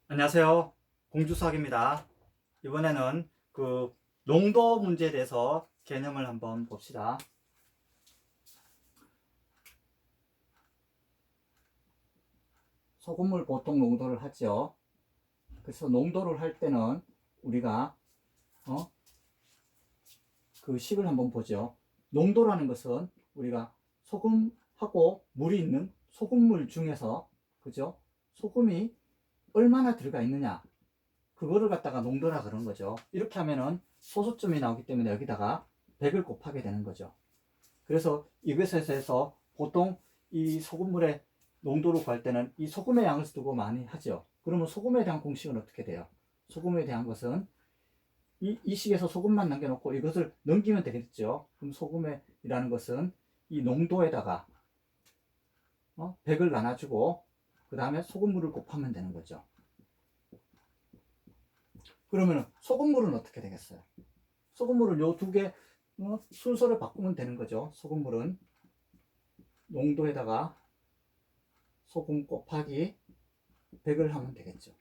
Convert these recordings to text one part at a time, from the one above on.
안녕하세요. 공주수학입니다. 이번에는 농도 문제에 대해서 개념을 한번 봅시다. 소금물 보통 농도를 하죠. 그래서 농도를 할 때는 우리가 그 식을 한번 보죠. 농도라는 것은 우리가 소금하고 물이 있는 소금물 중에서 그죠? 소금이 얼마나 들어가 있느냐 그거를 갖다가 농도라 그런 거죠. 이렇게 하면은 소수점이 나오기 때문에 여기다가 100을 곱하게 되는 거죠. 그래서 이것에서 보통 이 소금물의 농도를 구할 때는 이 소금의 양을 두고 많이 하죠. 그러면 소금에 대한 공식은 어떻게 돼요? 소금에 대한 것은 이 식에서 소금만 남겨놓고 이것을 넘기면 되겠죠. 그럼 소금이라는 것은 이 농도에다가 100을 나눠주고 그 다음에 소금물을 곱하면 되는 거죠. 그러면 소금물은 어떻게 되겠어요? 소금물을 요 두 개 순서를 바꾸면 되는 거죠. 소금물은 농도에다가 소금 곱하기 100을 하면 되겠죠.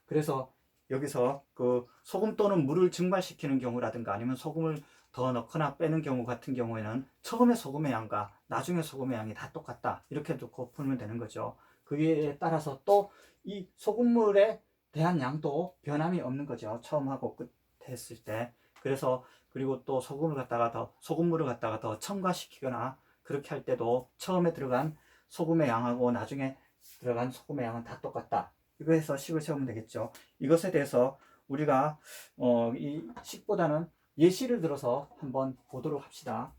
그래서 여기서 그 소금 또는 물을 증발시키는 경우라든가 아니면 소금을 더 넣거나 빼는 경우 같은 경우에는 처음에 소금의 양과 나중에 소금의 양이 다 똑같다 이렇게 놓고 풀면 되는 거죠. 그에 따라서 또 이 소금물에 대한 양도 변함이 없는 거죠. 처음하고 끝 했을 때. 그래서 그리고 또 소금물을 갖다가 더 첨가시키거나 그렇게 할 때도 처음에 들어간 소금의 양하고 나중에 들어간 소금의 양은 다 똑같다. 이거 해서 식을 세우면 되겠죠. 이것에 대해서 우리가 이 식보다는 예시를 들어서 한번 보도록 합시다.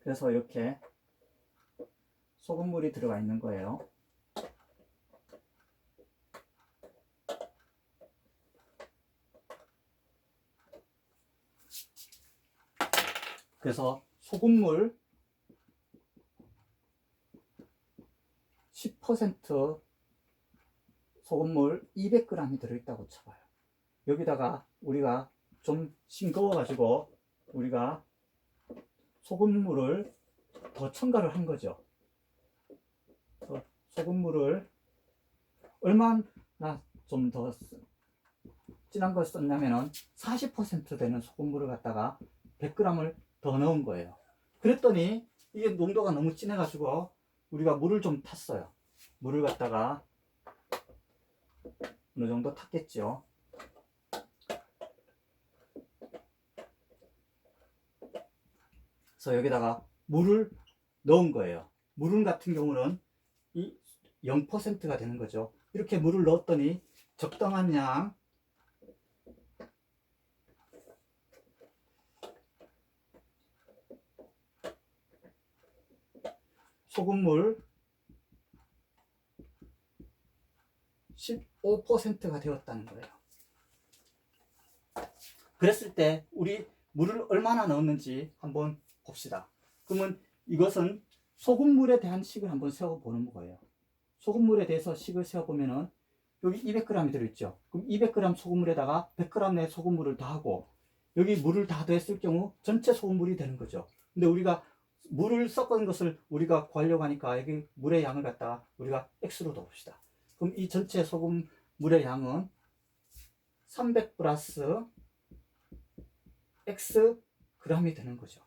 그래서 이렇게 소금물이 들어가 있는 거예요. 그래서 소금물 10% 소금물 200g이 들어있다고 쳐봐요. 여기다가 우리가 좀 싱거워 가지고 우리가 소금물을 더 첨가를 한 거죠. 소금물을 얼마나 좀 더 진한 걸 썼냐면은 40% 되는 소금물을 갖다가 100g을 더 넣은 거예요. 그랬더니 이게 농도가 너무 진해가지고 우리가 물을 좀 탔어요. 물을 갖다가 어느 정도 탔겠죠. 그래서 여기다가 물을 넣은 거예요. 물 같은 경우는 이 0%가 되는 거죠. 이렇게 물을 넣었더니 적당한 양 소금물 15%가 되었다는 거예요. 그랬을 때 우리 물을 얼마나 넣었는지 한번 봅시다. 그러면 이것은 소금물에 대한 식을 한번 세워보는 거예요. 소금물에 대해서 식을 세워보면은 여기 200g이 들어있죠. 그럼 200g 소금물에다가 100g 의 소금물을 더하고 여기 물을 다 더했을 경우 전체 소금물이 되는 거죠. 근데 우리가 물을 섞은 것을 우리가 구하려고 하니까 여기 물의 양을 갖다가 우리가 X로 넣읍시다. 그럼 이 전체 소금물의 양은 300 플러스 X g이 되는 거죠.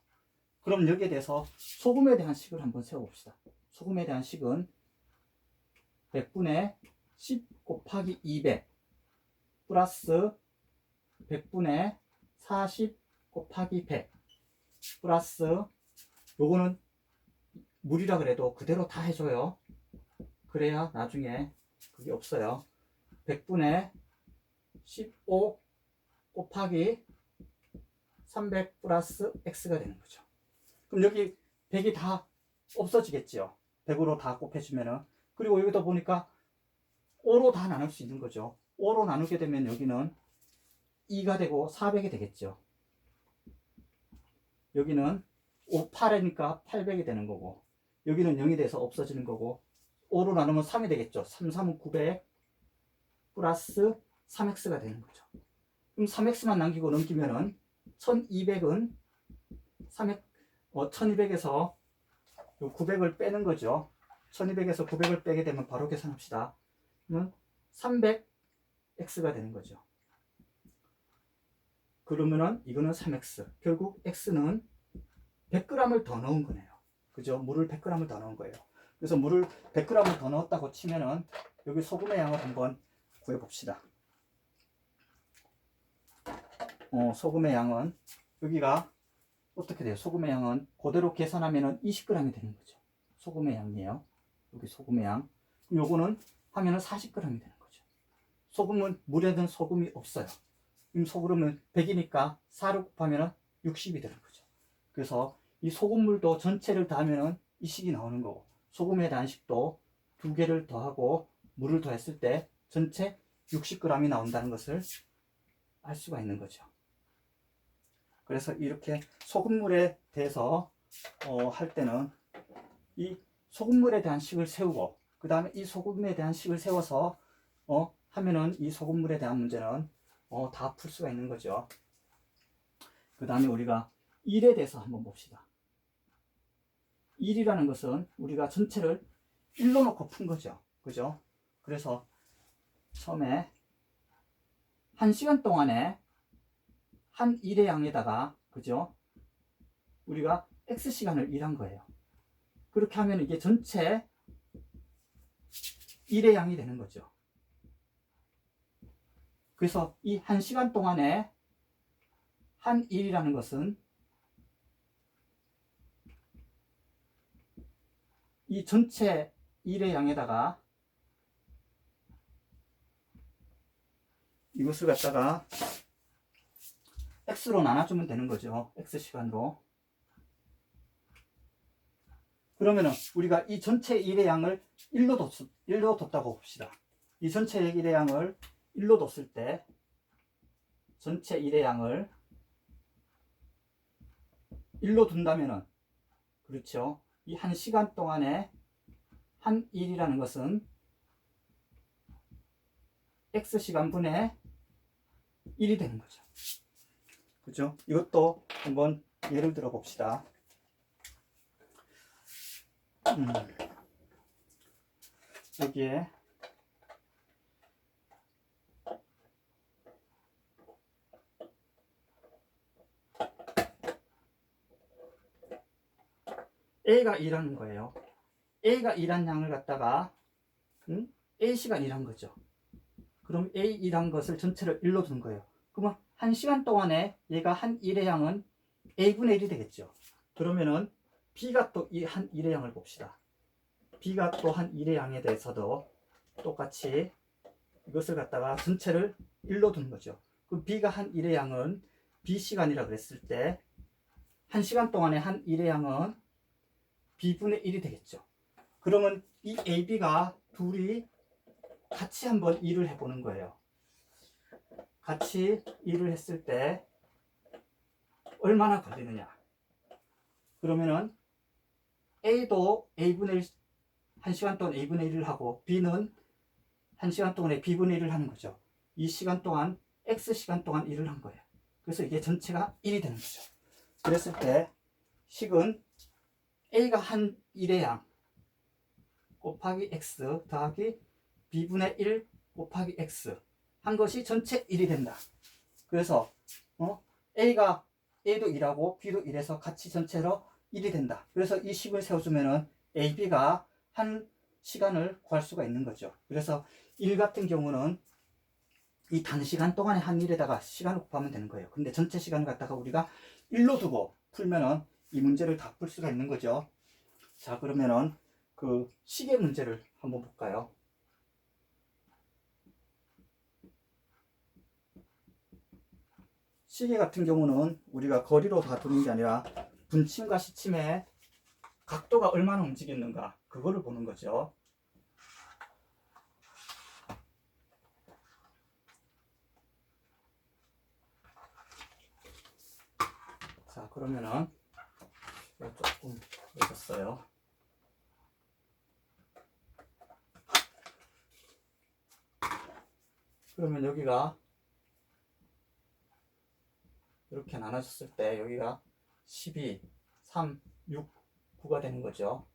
그럼 여기에 대해서 소금에 대한 식을 한번 세워봅시다. 소금에 대한 식은 100분의 10 곱하기 200 플러스 100분의 40 곱하기 100 플러스 요거는 물이라 그래도 그대로 다 해줘요. 그래야 나중에 그게 없어요. 100분의 15 곱하기 300 플러스 x가 되는 거죠. 그럼 여기 100이 다 없어지겠죠. 100으로 다 곱해주면은. 그리고 여기다 보니까 5로 다 나눌 수 있는 거죠. 5로 나누게 되면 여기는 2가 되고 400이 되겠죠. 여기는 5, 8이니까 800이 되는 거고 여기는 0이 돼서 없어지는 거고 5로 나누면 3이 되겠죠. 3, 3은 900 플러스 3x가 되는 거죠. 그럼 3x만 남기고 넘기면은 1200은 1200에서 900을 빼는 거죠. 1200에서 900을 빼게 되면 바로 계산합시다. 그러면 300x가 되는 거죠. 그러면은 이거는 3x. 결국 x는 100g을 더 넣은 거네요. 그죠? 물을 100g을 더 넣은 거예요. 그래서 물을 100g을 더 넣었다고 치면은 여기 소금의 양을 한번 구해 봅시다. 소금의 양은 여기가 어떻게 돼요? 소금의 양은 그대로 계산하면은 20g이 되는 거죠. 소금의 양이에요. 여기 소금의 양. 그럼 요거는 하면은 40g이 되는 거죠. 소금은 물에는 소금이 없어요. 그럼 소금은 100이니까 4를 곱하면은 60이 되는 거죠. 그래서 이 소금물도 전체를 더하면은 이 식이 나오는 거고, 소금에 대한 식도 두 개를 더하고 물을 더했을 때 전체 60g이 나온다는 것을 알 수가 있는 거죠. 그래서 이렇게 소금물에 대해서 할 때는 이 소금물에 대한 식을 세우고, 그 다음에 이 소금에 대한 식을 세워서 하면은 이 소금물에 대한 문제는 다 풀 수가 있는 거죠. 그 다음에 우리가 1에 대해서 한번 봅시다. 1이라는 것은 우리가 전체를 1로 놓고 푼 거죠. 그죠? 그래서 처음에 1시간 동안에 한 1의 양에다가, 그죠? 우리가 X시간을 일한 거예요. 그렇게 하면 이게 전체 1의 양이 되는 거죠. 그래서 이 1시간 동안에 한 1이라는 것은 이 전체 1의 양에다가 이것을 갖다가 X로 나눠주면 되는 거죠. X시간으로. 그러면은 우리가 이 전체 1의 양을 1로 뒀다고 봅시다. 이 전체 1의 양을 1로 뒀을 때 전체 1의 양을 1로 둔다면은, 그렇죠. 이 1시간 동안에 한 1이라는 것은 X시간분의 1이 되는 거죠. 그죠? 이것도 한번 예를 들어 봅시다. 여기에 A가 일하는 거예요. A가 일한 양을 갖다가 A시간 일한 거죠. 그럼 A 일한 것을 전체를 1로 둔 거예요. 그러면 1시간 동안에 얘가 한 1의 양은 A분의 1이 되겠죠. 그러면은 B가 또 이 한 1의 양을 봅시다. B가 또 한 1의 양에 대해서도 똑같이 이것을 갖다가 전체를 1로 둔 거죠. 그럼 B가 한 1의 양은 B시간이라 그랬을 때 1시간 동안에 한 1의 양은 B분의 1이 되겠죠. 그러면 이 AB가 둘이 같이 한번 일을 해보는 거예요. 같이 일을 했을 때 얼마나 걸리느냐. 그러면은 A도 A분의 1, 1시간 동안 A분의 1을 하고 B는 1시간 동안에 B분의 1을 하는 거죠. 이 시간 동안 X시간 동안 일을 한 거예요. 그래서 이게 전체가 1이 되는 거죠. 그랬을 때 식은 A가 한 1의 양 곱하기 X 더하기 B분의 1 곱하기 X 한 것이 전체 1이 된다. 그래서 A도 1하고 B도 1해서 같이 전체로 1이 된다. 그래서 이 식을 세워주면은 A, B가 한 시간을 구할 수가 있는 거죠. 그래서 1 같은 경우는 이 단시간 동안에 한 일에다가 시간을 곱하면 되는 거예요. 근데 전체 시간을 갖다가 우리가 1로 두고 풀면은 이 문제를 다 풀 수가 있는 거죠. 자, 그러면은 그 시계 문제를 한번 볼까요? 시계 같은 경우는 우리가 거리로 다 두는 게 아니라 분침과 시침의 각도가 얼마나 움직였는가 그거를 보는 거죠. 자, 그러면은 조금 늦었어요. 그러면 여기가 이렇게 나눠졌을 때 여기가 12, 3, 6, 9가 되는 거죠.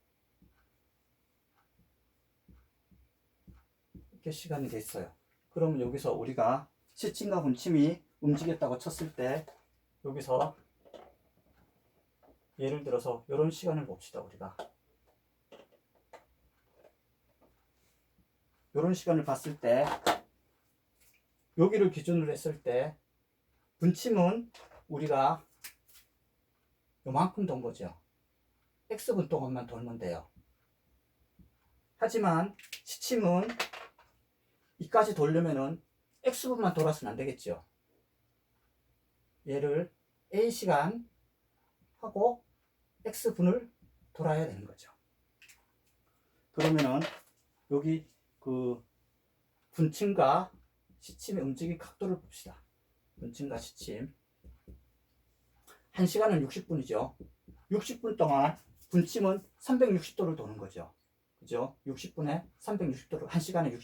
이렇게 시간이 됐어요. 그러면 여기서 우리가 시침과 분침이 움직였다고 쳤을 때 여기서 예를 들어서 이런 시간을 봅시다. 우리가 이런 시간을 봤을 때 여기를 기준으로 했을 때 분침은 우리가 요만큼 돈 거죠. X분 동안만 돌면 돼요. 하지만 시침은 이까지 돌려면은 X분만 돌아서는 안 되겠죠. 얘를 A시간 하고 X분을 돌아야 되는 거죠. 그러면은 여기 그 분침과 시침의 움직임 각도를 봅시다. 분침과 시침 1시간은 60분이죠. 60분 동안 분침은 360도를 도는 거죠. 그죠? 60분에 360도를 1시간에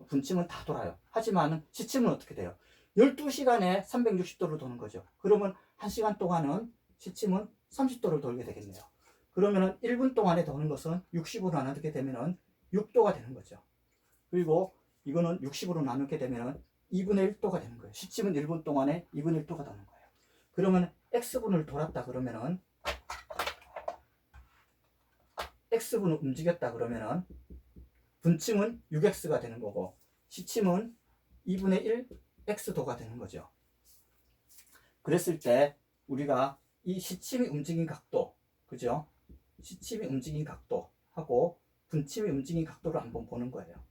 분침은 다 돌아요. 하지만 시침은 어떻게 돼요? 12시간에 360도를 도는 거죠. 그러면 1시간 동안은 시침은 30도를 돌게 되겠네요. 그러면은 1분 동안에 도는 것은 60으로 나누게 되면은 6도가 되는 거죠. 그리고 이거는 60으로 나누게 되면은 2분의 1도가 되는 거예요. 시침은 1분 동안에 2분의 1도가 도는 거예요. 그러면 X분을 돌았다 그러면은 X분을 움직였다 그러면은 분침은 6X가 되는 거고 시침은 2분의 1 X도가 되는 거죠. 그랬을 때 우리가 이 시침이 움직인 각도, 그죠? 시침이 움직인 각도하고 분침이 움직인 각도를 한번 보는 거예요.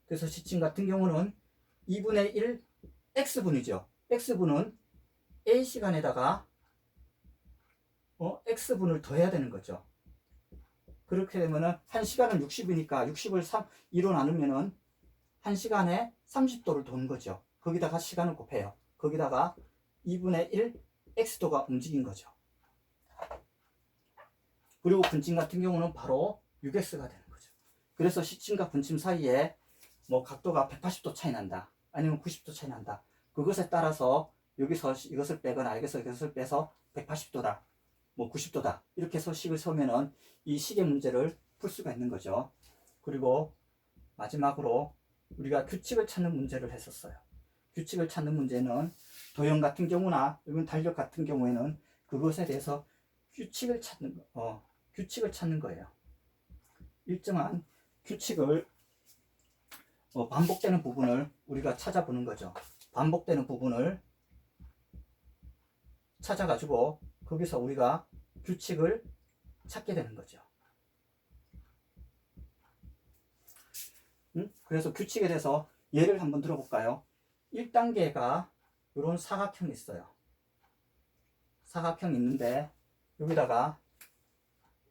그래서 시침 같은 경우는 2분의 1 X분이죠. X분은 A시간에다가 X분을 더해야 되는 거죠. 그렇게 되면은 1시간은 60이니까 60을 2로 나누면은 1시간에 30도를 도는 거죠. 거기다가 시간을 곱해요. 거기다가 2분의 1 X도가 움직인 거죠. 그리고 분침 같은 경우는 바로 6X가 되는 거죠. 그래서 시침과 분침 사이에 뭐 각도가 180도 차이 난다. 아니면 90도 차이 난다. 그것에 따라서 여기서 이것을 빼거나 여기서 이것을 빼서 180도다. 뭐 90도다. 이렇게 해서 식을 세우면은 이 식의 문제를 풀 수가 있는 거죠. 그리고 마지막으로 우리가 규칙을 찾는 문제를 했었어요. 규칙을 찾는 문제는 도형 같은 경우나 이건 달력 같은 경우에는 그것에 대해서 규칙을 찾는 거예요. 일정한 규칙을 반복되는 부분을 우리가 찾아보는 거죠. 반복되는 부분을 찾아가지고 거기서 우리가 규칙을 찾게 되는 거죠. 그래서 규칙에 대해서 예를 한번 들어볼까요? 1단계가 이런 사각형이 있어요. 사각형이 있는데 여기다가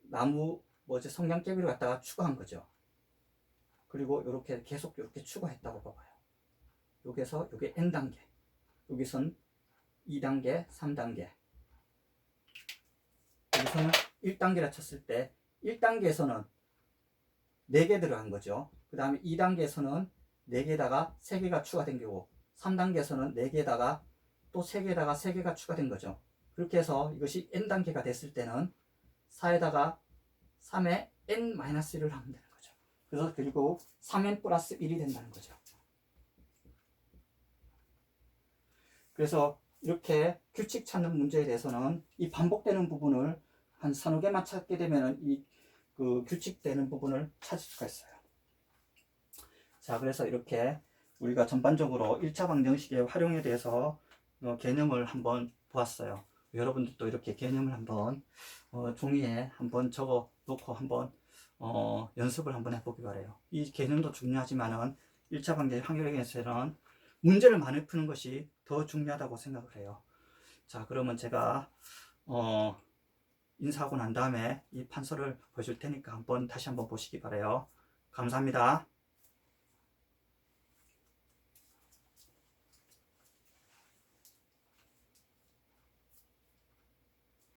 나무 성냥개비를 갖다가 추가한 거죠. 그리고 이렇게 계속 이렇게 추가했다고 봐봐요. 여기서 여기 N단계, 여기선 2단계, 3단계, 여기서는 1단계라 쳤을 때 1단계에서는 4개 들어간 거죠. 그 다음에 2단계에서는 4개에다가 3개가 추가된 거고 3단계에서는 4개에다가 또 3개에다가 3개가 추가된 거죠. 그렇게 해서 이것이 N단계가 됐을 때는 4에다가 3에 N-1을 하면 되는 거죠. 그래서 결국 3N 플러스 1이 된다는 거죠. 그래서 이렇게 규칙 찾는 문제에 대해서는 이 반복되는 부분을 한 서너 개만 찾게 되면 이 규칙되는 부분을 찾을 수가 있어요. 자, 그래서 이렇게 우리가 전반적으로 1차 방정식의 활용에 대해서 개념을 한번 보았어요. 여러분들도 이렇게 개념을 한번 종이에 한번 적어 놓고 한번 연습을 한번 해보기 바래요. 이 개념도 중요하지만은 1차 방정식 활용에서는 문제를 많이 푸는 것이 더 중요하다고 생각을 해요. 자, 그러면 제가 인사하고 난 다음에 이 판서를 보여줄 테니까 다시 한번 보시기 바래요. 감사합니다.